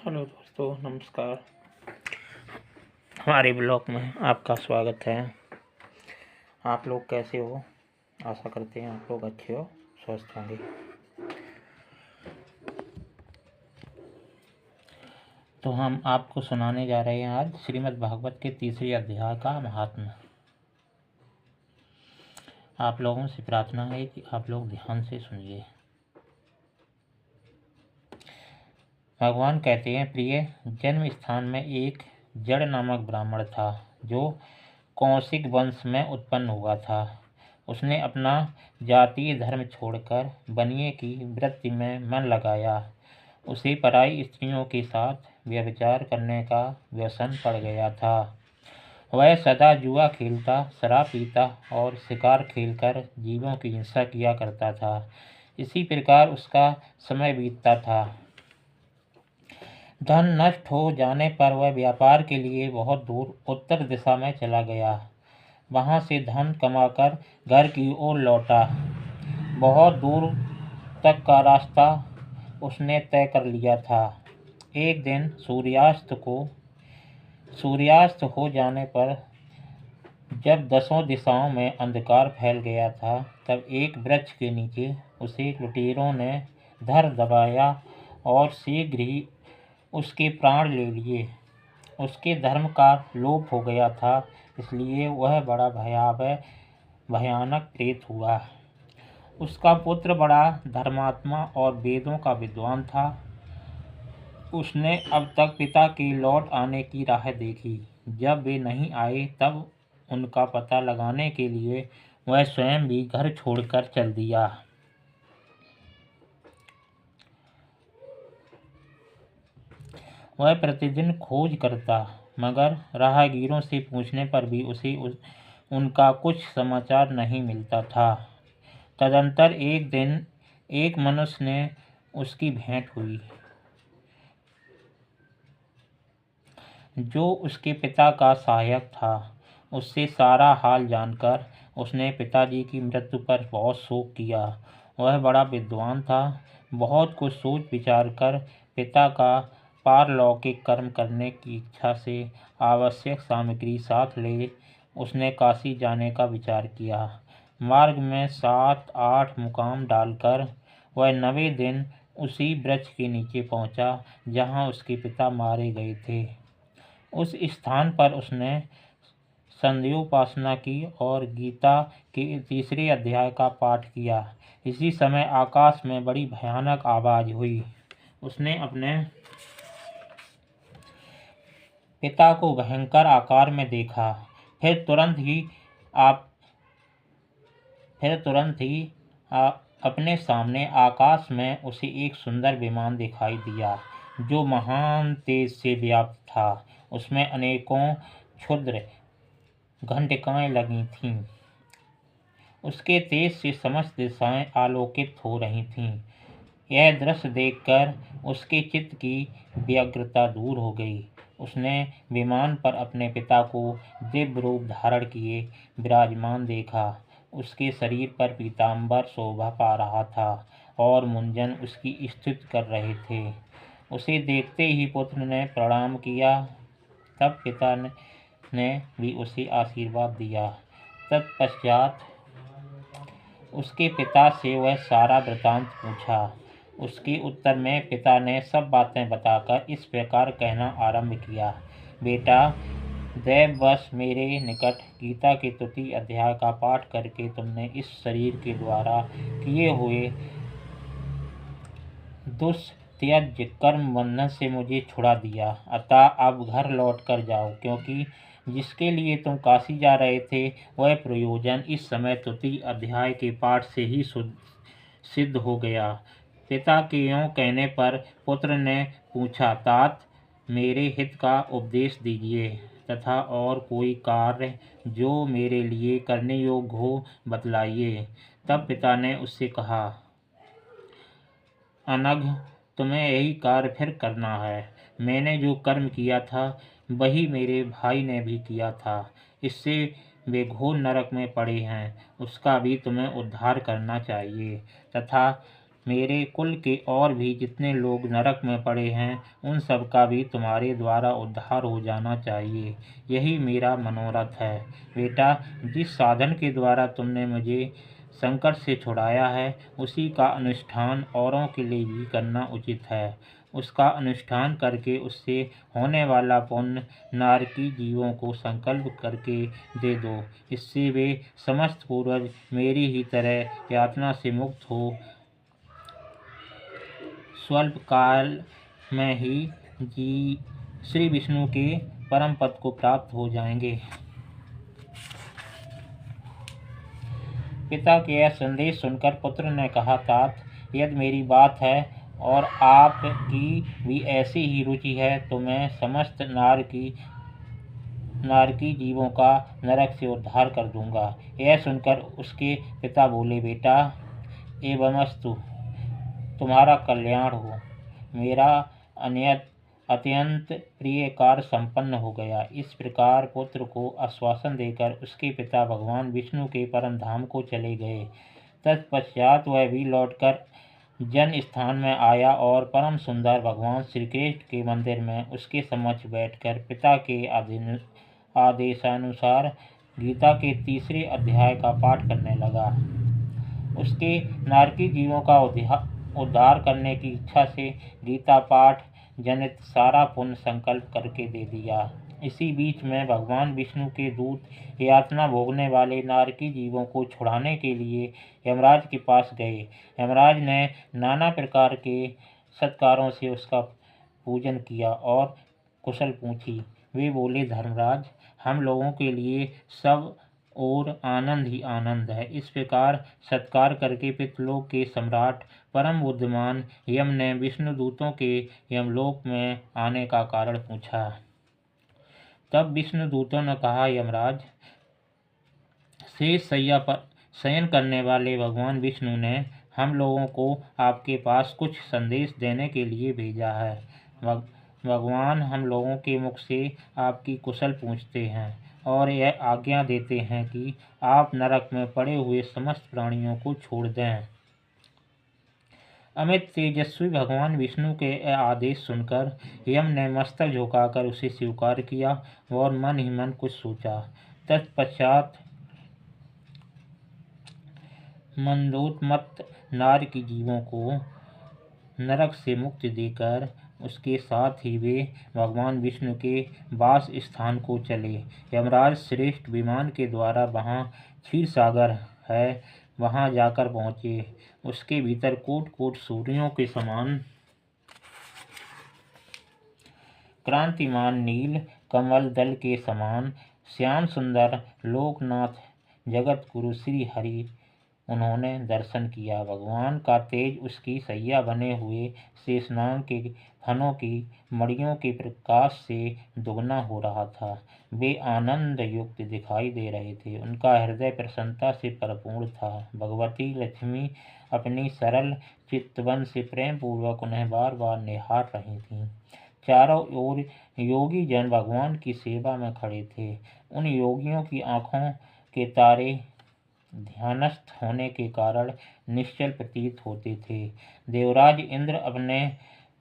Hello दोस्तों, नमस्कार। हमारे ब्लॉग में आपका स्वागत है। आप लोग कैसे हो? आशा करते हैं आप लोग अच्छे हो, स्वस्थ होंगे। तो हम आपको सुनाने जा रहे हैं आज श्रीमद् भागवत के तीसरे अध्याय का महात्म्य। आप लोगों से प्रार्थना है कि आप लोग ध्यान से सुनिए। भगवान कहते हैं, प्रिय, जन्म स्थान में एक जड़ नामक ब्राह्मण था जो कौशिक वंश में उत्पन्न हुआ था। उसने अपना जातीय धर्म छोड़कर बनिए की वृत्ति में मन लगाया। उसे पराई स्त्रियों के साथ व्यभिचार करने का व्यसन पड़ गया था। वह सदा जुआ खेलता, शराब पीता और शिकार खेलकर जीवों की हिंसा किया करता था। इसी प्रकार उसका समय बीतता था। धन नष्ट हो जाने पर वह व्यापार के लिए बहुत दूर उत्तर दिशा में चला गया। वहां से धन कमाकर घर की ओर लौटा। बहुत दूर तक का रास्ता उसने तय कर लिया था। एक दिन सूर्यास्त हो जाने पर जब दसों दिशाओं में अंधकार फैल गया था, तब एक वृक्ष के नीचे उसे लुटेरों ने धर दबाया और शीघ्र ही उसके प्राण ले लिए। उसके धर्म का लोप हो गया था, इसलिए वह बड़ा भयानक प्रेत हुआ। उसका पुत्र बड़ा धर्मात्मा और वेदों का विद्वान था। उसने अब तक पिता के लौट आने की राह देखी। जब वे नहीं आए, तब उनका पता लगाने के लिए वह स्वयं भी घर छोड़कर चल दिया। वह प्रतिदिन खोज करता, मगर राहगीरों से पूछने पर भी उसे उनका कुछ समाचार नहीं मिलता था। तदंतर एक दिन एक मनुष्य ने उसकी भेंट हुई, जो उसके पिता का सहायक था। उससे सारा हाल जानकर उसने पिताजी की मृत्यु पर बहुत शोक किया। वह बड़ा विद्वान था। बहुत कुछ सोच विचार कर पिता का पारलौकिक कर्म करने की इच्छा से आवश्यक सामग्री साथ ले उसने काशी जाने का विचार किया। मार्ग में 7-8 मुकाम डालकर वह 9वें दिन उसी वृक्ष के नीचे पहुंचा जहां उसके पिता मारे गए थे। उस स्थान पर उसने संध्योपासना की और गीता के तीसरे अध्याय का पाठ किया। इसी समय आकाश में बड़ी भयानक आवाज हुई। उसने अपने पिता को भयंकर आकार में देखा। फिर तुरंत ही अपने सामने आकाश में उसे एक सुंदर विमान दिखाई दिया, जो महान तेज से व्याप्त था। उसमें अनेकों क्षुद्र घंटिकाएं लगी थीं। उसके तेज से समस्त दिशाएं आलोकित हो रही थीं। यह दृश्य देखकर उसके चित्त की व्यग्रता दूर हो गई। उसने विमान पर अपने पिता को दिव्य रूप धारण किए विराजमान देखा। उसके शरीर पर पीताम्बर शोभा पा रहा था और मुंजन उसकी स्तुति कर रहे थे। उसे देखते ही पुत्र ने प्रणाम किया। तब पिता ने भी उसे आशीर्वाद दिया। तत्पश्चात उसके पिता से वह सारा वृतांत पूछा। उसके उत्तर में पिता ने सब बातें बताकर इस प्रकार कहना आरंभ किया, बेटा, दैववश मेरे निकट गीता के तृतीय अध्याय का पाठ करके तुमने इस शरीर के द्वारा किए हुए दुष्त्यज्य कर्म बंधन से मुझे छुड़ा दिया। अतः अब घर लौट कर जाओ, क्योंकि जिसके लिए तुम काशी जा रहे थे वह प्रयोजन इस समय तृतीय अध्याय के पाठ से ही सिद्ध हो गया। पिता के यों कहने पर पुत्र ने पूछा, तात, मेरे हित का उपदेश दीजिए तथा और कोई कार्य जो मेरे लिए करने योग्य हो बतलाइए। तब पिता ने उससे कहा, अनघ, तुम्हें यही कार्य फिर करना है। मैंने जो कर्म किया था वही मेरे भाई ने भी किया था। इससे वे घोर नरक में पड़े हैं। उसका भी तुम्हें उद्धार करना चाहिए तथा मेरे कुल के और भी जितने लोग नरक में पड़े हैं उन सब का भी तुम्हारे द्वारा उद्धार हो जाना चाहिए। यही मेरा मनोरथ है। बेटा, जिस साधन के द्वारा तुमने मुझे संकट से छुड़ाया है उसी का अनुष्ठान औरों के लिए भी करना उचित है। उसका अनुष्ठान करके उससे होने वाला पुण्य नारकी जीवों को संकल्प करके दे दो। इससे वे समस्त पूर्वज मेरी ही तरह यातना से मुक्त हो स्वल्प काल में ही श्री विष्णु के परम पद को प्राप्त हो जाएंगे। पिता के यह संदेश सुनकर पुत्र ने कहा, तात, यदि मेरी बात है और आपकी भी ऐसी ही रुचि है तो मैं समस्त नारकी जीवों का नरक से उद्धार कर दूंगा। यह सुनकर उसके पिता बोले, बेटा, एवमस्तु, तुम्हारा कल्याण हो। मेरा अत्यंत प्रिय कार्य संपन्न हो गया। इस प्रकार पुत्र को आश्वासन देकर उसके पिता भगवान विष्णु के परम धाम को चले गए। तत्पश्चात वह भी लौटकर जन स्थान में आया और परम सुंदर भगवान श्री कृष्ण के मंदिर में उसके समक्ष बैठकर पिता के आदेशानुसार गीता के 3 अध्याय का पाठ करने लगा। उसके नारकी जीवों का उद्धार करने की इच्छा से गीता पाठ जनित सारा पुण्य संकल्प करके दे दिया। इसी बीच में भगवान विष्णु के दूत यातना भोगने वाले नारकी जीवों को छुड़ाने के लिए यमराज के पास गए। यमराज ने नाना प्रकार के सत्कारों से उसका पूजन किया और कुशल पूछी। वे बोले, धर्मराज, हम लोगों के लिए सब और आनंद ही आनंद है। इस प्रकार सत्कार करके पितृलोक के सम्राट परम बुद्धिमान यम ने विष्णु दूतों के यमलोक में आने का कारण पूछा। तब विष्णु दूतों ने कहा, यमराज, शेष शैया पर शयन करने वाले भगवान विष्णु ने हम लोगों को आपके पास कुछ संदेश देने के लिए भेजा है। भगवान हम लोगों के मुख से आपकी कुशल पूछते हैं और यह आज्ञा देते हैं कि आप नरक में पड़े हुए समस्त प्राणियों को छोड़ दें। अमित तेजस्वी भगवान विष्णु के आदेश सुनकर यम ने मस्तक झुकाकर उसे स्वीकार किया और मन ही मन कुछ सोचा। तत्पश्चात मंदोन्मत्त नारकी जीवों को नरक से मुक्ति देकर उसके साथ ही वे भगवान विष्णु के वास स्थान को चले। यमराज श्रेष्ठ विमान के द्वारा वहाँ क्षीर सागर है वहाँ जाकर पहुँचे। उसके भीतर कोट कोट सूर्यों के समान क्रांतिमान नील कमल दल के समान श्याम सुंदर लोकनाथ जगत गुरु श्री हरि उन्होंने दर्शन किया। भगवान का तेज उसकी सैया बने हुए शेषनाग के फनों की मड़ियों के प्रकाश से दुगना हो रहा था। वे आनंद युक्त दिखाई दे रहे थे। उनका हृदय प्रसन्नता से परिपूर्ण था। भगवती लक्ष्मी अपनी सरल चित्तवन से प्रेम पूर्वक उन्हें बार बार निहार रही थीं। चारों ओर योगी जन भगवान की सेवा में खड़े थे। उन योगियों की आँखों के तारे ध्यानस्थ होने के कारण निश्चल प्रतीत होते थे। देवराज इंद्र अपने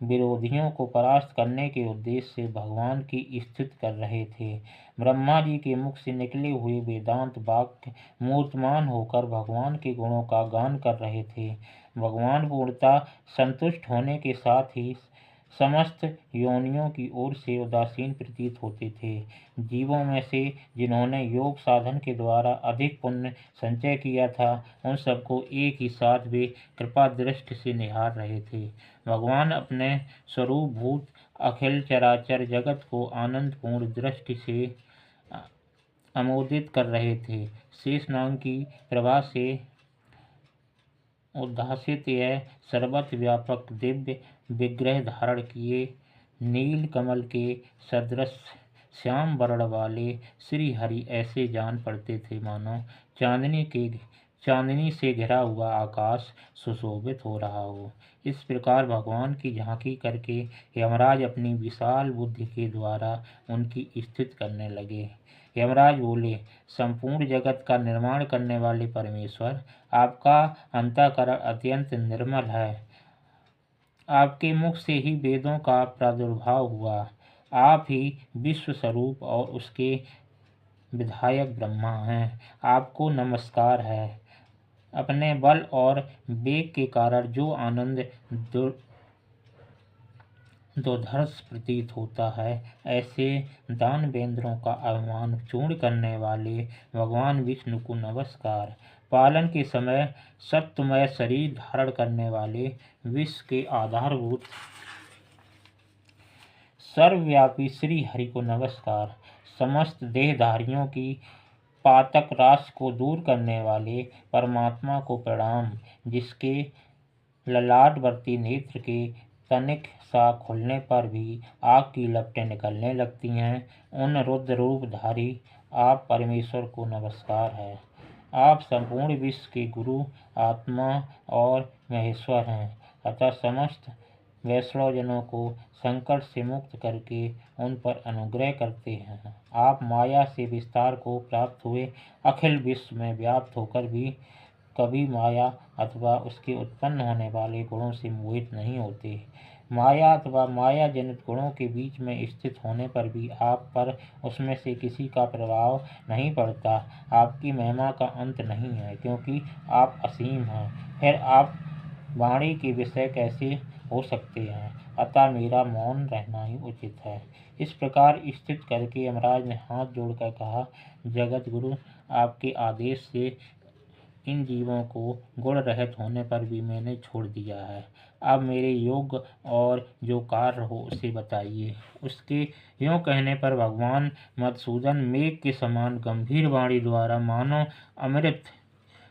विरोधियों को परास्त करने के उद्देश्य से भगवान की स्तुति कर रहे थे। ब्रह्मा जी के मुख से निकले हुए वेदांत वाक्य मूर्तमान होकर भगवान के गुणों का गान कर रहे थे। भगवान पूर्णतः संतुष्ट होने के साथ ही समस्त योनियों की ओर से उदासीन प्रतीत होते थे। जीवों में से जिन्होंने योग साधन के द्वारा अधिक पुण्य संचय किया था उन सबको एक ही साथ वे कृपा दृष्टि से निहार रहे थे। भगवान अपने स्वरूप भूत अखिल चराचर जगत को आनंदपूर्ण दृष्टि से अमोदित कर रहे थे। शेषनाग की प्रभा से उद्भासित यह सर्वत्र व्यापक दिव्य विग्रह धारण किए नील कमल के सदृश श्याम वर्ण वाले श्री हरि ऐसे जान पड़ते थे मानो चांदनी के चांदनी से घिरा हुआ आकाश सुशोभित हो रहा हो। इस प्रकार भगवान की झांकी करके यमराज अपनी विशाल बुद्धि के द्वारा उनकी स्थिति करने लगे। यमराज बोले, संपूर्ण जगत का निर्माण करने वाले परमेश्वर, आपका अंतःकरण अत्यंत निर्मल है। आपके मुख से ही वेदों का प्रादुर्भाव हुआ। आप ही विश्व स्वरूप और उसके विधायक ब्रह्मा हैं। आपको नमस्कार है। अपने बल और वेग के कारण जो आनंद दुर्धर्ष प्रतीत होता है, ऐसे दानवेंद्रों का अभिमान चूर्ण करने वाले भगवान विष्णु को नमस्कार। पालन के समय सत्वमय शरीर धारण करने वाले विश्व के आधारभूत सर्वव्यापी श्री हरि को नमस्कार। समस्त देहधारियों की पातक राशि को दूर करने वाले परमात्मा को प्रणाम, जिसके ललाटवर्ती नेत्र के तनिक सा खुलने पर भी आग की लपटें निकलने लगती हैं, उन रुद्र रूपधारी आप परमेश्वर को नमस्कार है। आप संपूर्ण विश्व के गुरु, आत्मा और महेश्वर हैं, अतः समस्त वैष्णवजनों को संकट से मुक्त करके उन पर अनुग्रह करते हैं। आप माया से विस्तार को प्राप्त हुए अखिल विश्व में व्याप्त होकर भी कभी माया अथवा उसके उत्पन्न होने वाले गुणों से मोहित नहीं होते। माया अथवा माया जनित गुणों के बीच में स्थित होने पर भी आप पर उसमें से किसी का प्रभाव नहीं पड़ता। आपकी महिमा का अंत नहीं है, क्योंकि आप असीम हैं। फिर आप वाणी के विषय कैसे हो सकते हैं? अतः मेरा मौन रहना ही उचित है। इस प्रकार स्थित करके यमराज ने हाथ जोड़कर कहा, जगत गुरु, आपके आदेश से इन जीवों को गुण रहित होने पर भी मैंने छोड़ दिया है। अब मेरे योग्य और जो कार्य हो उसे बताइए। उसके यूँ कहने पर भगवान मधुसूदन मेघ के समान गंभीर वाणी द्वारा मानो अमृत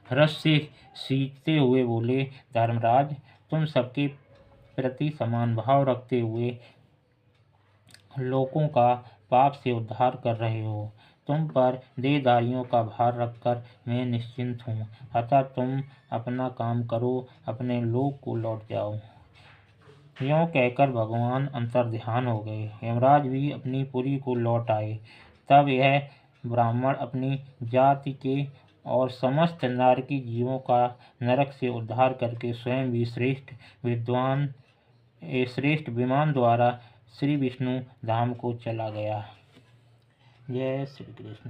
रस से सींचते हुए बोले, धर्मराज, तुम सबके प्रति समान भाव रखते हुए लोगों का पाप से उद्धार कर रहे हो। तुम पर देहधारियों का भार रखकर मैं निश्चिंत हूँ, अतः तुम अपना काम करो, अपने लोक को लौट जाओ। यों कहकर भगवान अंतर्ध्यान हो गए। यमराज भी अपनी पुरी को लौट आए। तब यह ब्राह्मण अपनी जाति के और समस्त नारकी जीवों का नरक से उद्धार करके स्वयं भी श्रेष्ठ विमान द्वारा श्री विष्णु धाम को चला गया। जय श्री कृष्ण।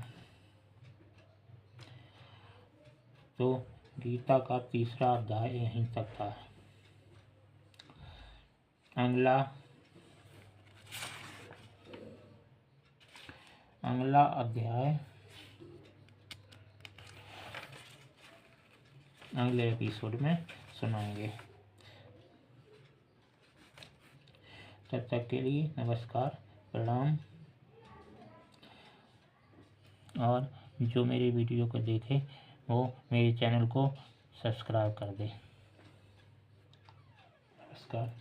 तो गीता का तीसरा अध्याय यहीं तक था। अगला अध्याय अगले एपिसोड में सुनाएंगे। तब तक के लिए नमस्कार, प्रणाम, और जो मेरी वीडियो को देखे वो मेरे चैनल को सब्सक्राइब कर दे। नमस्कार।